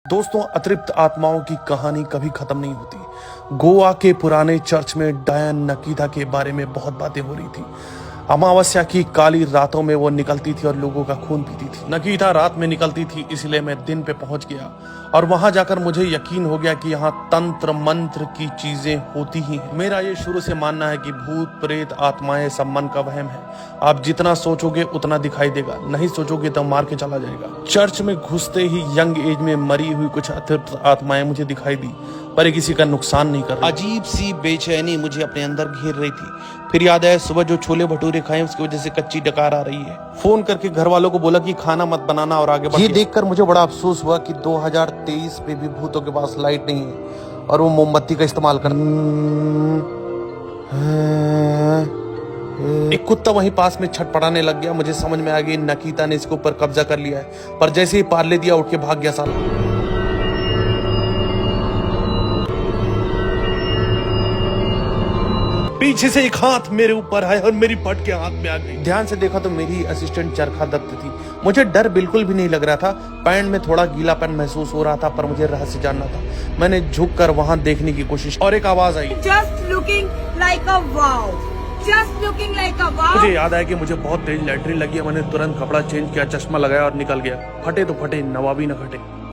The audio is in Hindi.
दोस्तों, अतृप्त आत्माओं की कहानी कभी खत्म नहीं होती। गोवा के पुराने चर्च में डायन नकीता के बारे में बहुत बातें हो रही थी। अमावस्या की काली रातों में वो निकलती थी और लोगों का खून पीती थी। नकीता रात में निकलती थी, इसलिए मैं दिन पे पहुंच गया और वहां जाकर मुझे यकीन हो गया कि यहाँ तंत्र मंत्र की चीजें होती ही हैं। मेरा ये शुरू से मानना है कि भूत प्रेत आत्माएं सब मन का वहम है। आप जितना सोचोगे उतना दिखाई देगा, नहीं सोचोगे तो मार के चला जाएगा। चर्च में घुसते ही यंग एज में मरी हुई कुछ अतृप्त आत्माएं मुझे दिखाई दी, पर किसी का नुकसान नहीं कर रही। अजीब सी बेचैनी मुझे अपने अंदर घेर रही थी। फिर याद आया सुबह जो छोले भटूरे खाए उसकी वजह से कच्ची डकार आ रही है। फोन करके घर वालों को बोला कि खाना मत बनाना और आगे बढ़। ये देखकर मुझे बड़ा अफसोस हुआ कि 2023 में भी भूतों के पास लाइट नहीं है और वो मोमबत्ती का इस्तेमाल कर। एक कुत्ता वहीं पास में छटपटाने लग गया। मुझे समझ में आ गई नकीता ने इसके ऊपर कब्जा कर लिया है, पर जैसे ही पार्ले दिया उठ के भाग गया साला। पीछे से एक हाथ मेरे ऊपर आया और मेरी पट के हाथ में आ गई। ध्यान से देखा तो मेरी असिस्टेंट चरखा दत्त थी। मुझे डर बिल्कुल भी नहीं लग रहा था। पैंट में थोड़ा गीलापन महसूस हो रहा था, पर मुझे रहस्य जानना था। मैंने झुककर वहां देखने की कोशिश और एक आवाज आई, Just looking like a wow. Just looking like a wow. मुझे याद आया कि मुझे बहुत तेज लैटरिन लगी है। मैंने तुरंत कपड़ा चेंज किया, चश्मा लगाया और निकल गया। फटे तो फटे, नवाबी न फटे।